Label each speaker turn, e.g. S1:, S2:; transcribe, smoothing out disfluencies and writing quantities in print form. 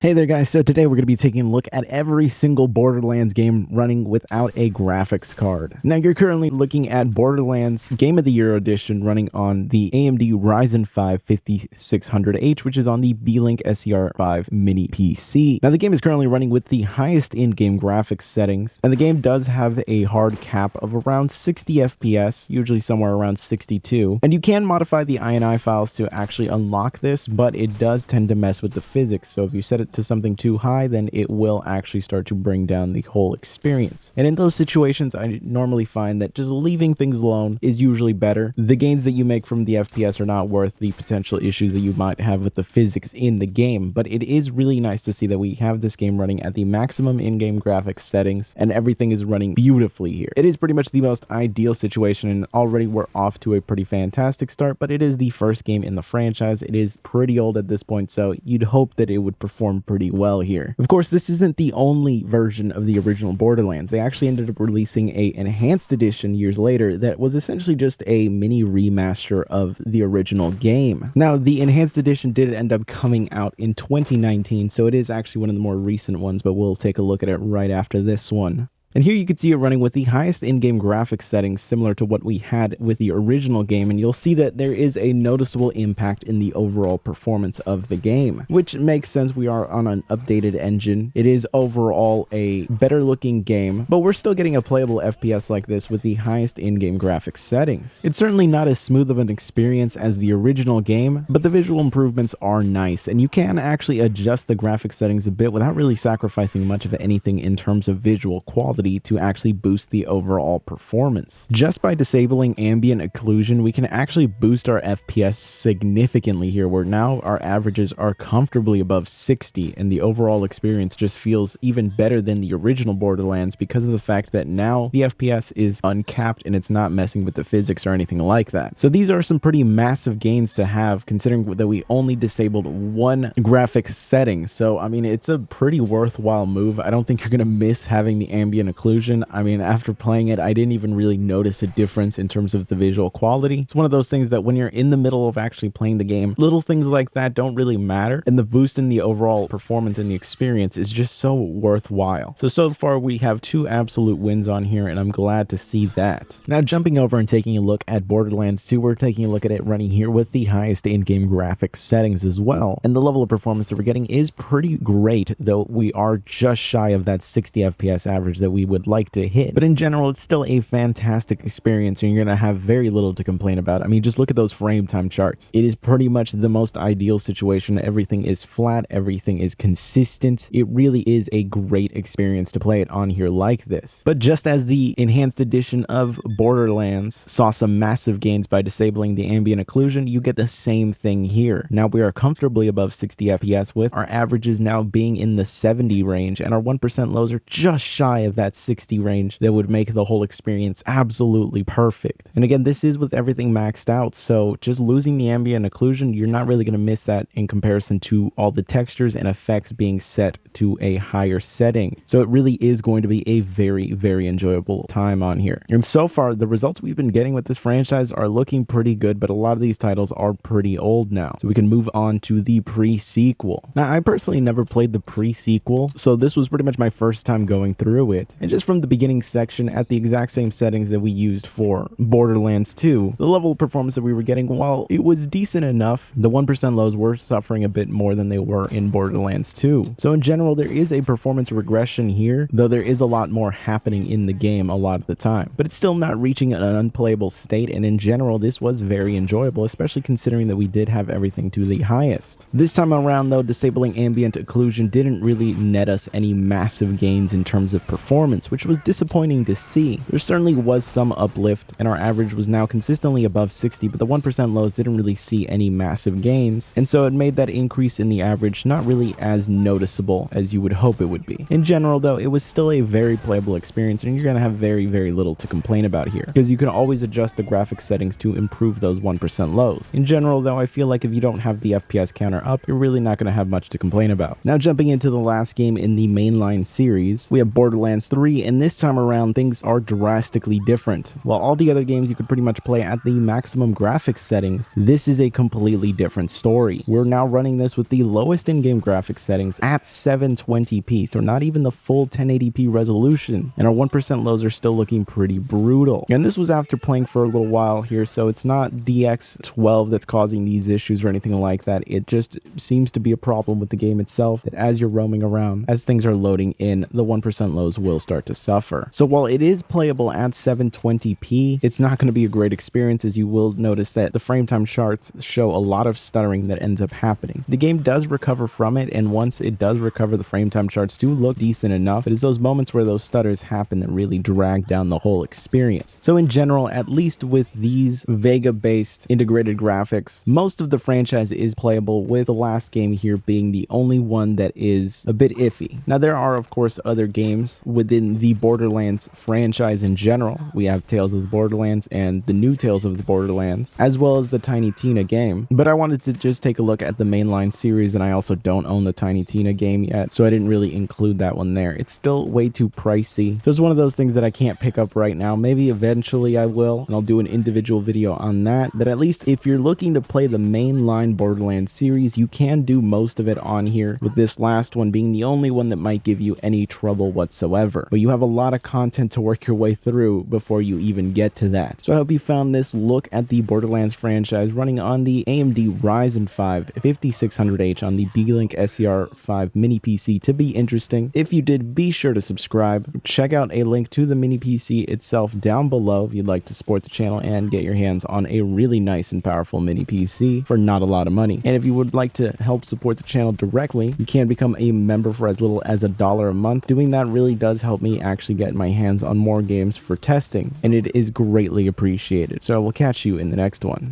S1: Hey there guys, so today we're going to be taking a look at every single Borderlands game running without a graphics card. Now you're currently looking at Borderlands Game of the Year Edition running on the AMD Ryzen 5 5600H, which is on the Beelink SER5 mini PC. Now the game is currently running with the highest in-game graphics settings, and the game does have a hard cap of around 60 FPS, usually somewhere around 62, and you can modify the INI files to actually unlock this, but it does tend to mess with the physics, so if you set it to something too high, then it will actually start to bring down the whole experience. And in those situations, I normally find that just leaving things alone is usually better. The gains that you make from the FPS are not worth the potential issues that you might have with the physics in the game, but it is really nice to see that we have this game running at the maximum in-game graphics settings and everything is running beautifully here. It is pretty much the most ideal situation, and already we're off to a pretty fantastic start, but it is the first game in the franchise. It is pretty old at this point, so you'd hope that it would perform pretty well here. Of course, this isn't the only version of the original Borderlands. They actually ended up releasing a enhanced edition years later that was essentially just a mini remaster of the original game. Now, the enhanced edition did end up coming out in 2019, so it is actually one of the more recent ones, but we'll take a look at it right after this one. And here you can see it running with the highest in-game graphics settings similar to what we had with the original game, and you'll see that there is a noticeable impact in the overall performance of the game, which makes sense. We are on an updated engine. It is overall a better looking game, but we're still getting a playable FPS like this with the highest in-game graphics settings. It's certainly not as smooth of an experience as the original game, but the visual improvements are nice, and you can actually adjust the graphics settings a bit without really sacrificing much of anything in terms of visual quality to actually boost the overall performance. Just by disabling ambient occlusion, we can actually boost our FPS significantly here, where now our averages are comfortably above 60, and the overall experience just feels even better than the original Borderlands because of the fact that now the FPS is uncapped and it's not messing with the physics or anything like that. So these are some pretty massive gains to have, considering that we only disabled one graphics setting. So I mean, it's a pretty worthwhile move. I don't think you're gonna miss having the ambient occlusion. I mean, after playing it, I didn't even really notice a difference in terms of the visual quality. It's one of those things that when you're in the middle of actually playing the game, little things like that don't really matter, and the boost in the overall performance and the experience is just so worthwhile. So far we have two absolute wins on here, and I'm glad to see that. Now jumping over and taking a look at Borderlands 2, we're taking a look at it running here with the highest in-game graphics settings as well, and the level of performance that we're getting is pretty great, though we are just shy of that 60 FPS average that we would like to hit. But in general, it's still a fantastic experience, and you're going to have very little to complain about. I mean, just look at those frame time charts. It is pretty much the most ideal situation. Everything is flat, everything is consistent. It really is a great experience to play it on here like this. But just as the enhanced edition of Borderlands saw some massive gains by disabling the ambient occlusion, you get the same thing here. Now we are comfortably above 60 FPS, with our averages now being in the 70 range, and our 1% lows are just shy of that 60 range that would make the whole experience absolutely perfect. And again, this is with everything maxed out, so just losing the ambient occlusion, you're not really going to miss that in comparison to all the textures and effects being set to a higher setting. So it really is going to be a very, very enjoyable time on here. And so far, the results we've been getting with this franchise are looking pretty good, but a lot of these titles are pretty old now. So we can move on to the pre-sequel. Now, I personally never played the pre-sequel, so this was pretty much my first time going through it. And just from the beginning section, at the exact same settings that we used for Borderlands 2, the level of performance that we were getting, while it was decent enough, the 1% lows were suffering a bit more than they were in Borderlands 2. So in general, there is a performance regression here, though there is a lot more happening in the game a lot of the time. But it's still not reaching an unplayable state, and in general, this was very enjoyable, especially considering that we did have everything to the highest. This time around, though, disabling ambient occlusion didn't really net us any massive gains in terms of performance, which was disappointing to see. There certainly was some uplift, and our average was now consistently above 60, but the 1% lows didn't really see any massive gains, and so it made that increase in the average not really as noticeable as you would hope it would be. In general, though, it was still a very playable experience, and you're going to have very, very little to complain about here, because you can always adjust the graphics settings to improve those 1% lows. In general, though, I feel like if you don't have the FPS counter up, you're really not going to have much to complain about. Now jumping into the last game in the mainline series, we have Borderlands 3, and this time around things are drastically different. While all the other games you could pretty much play at the maximum graphics settings, this is a completely different story. We're now running this with the lowest in-game graphics settings at 720p, so not even the full 1080p resolution, and our 1% lows are still looking pretty brutal. And this was after playing for a little while here, so it's not DX12 that's causing these issues or anything like that. It just seems to be a problem with the game itself, that as you're roaming around, as things are loading in, the 1% lows will start to suffer. So while it is playable at 720p, it's not going to be a great experience, as you will notice that the frame time charts show a lot of stuttering that ends up happening. The game does recover from it, and once it does recover, the frame time charts do look decent enough. It is those moments where those stutters happen that really drag down the whole experience. So in general, at least with these Vega-based integrated graphics, most of the franchise is playable, with the last game here being the only one that is a bit iffy. Now there are of course other games within the Borderlands franchise in general. We have Tales of the Borderlands and the new Tales of the Borderlands, as well as the Tiny Tina game, but I wanted to just take a look at the mainline series, and I also don't own the Tiny Tina game yet, so I didn't really include that one there. It's still way too pricey, so it's one of those things that I can't pick up right now. Maybe eventually I will, and I'll do an individual video on that, but at least if you're looking to play the mainline Borderlands series, you can do most of it on here, with this last one being the only one that might give you any trouble whatsoever. But you have a lot of content to work your way through before you even get to that. So I hope you found this look at the Borderlands franchise running on the AMD Ryzen 5 5600H on the Beelink SER5 mini PC to be interesting. If you did, be sure to subscribe. Check out a link to the mini PC itself down below if you'd like to support the channel and get your hands on a really nice and powerful mini PC for not a lot of money. And if you would like to help support the channel directly, you can become a member for as little as $1 a month. Doing that really does help me actually get my hands on more games for testing, and it is greatly appreciated. So I will catch you in the next one.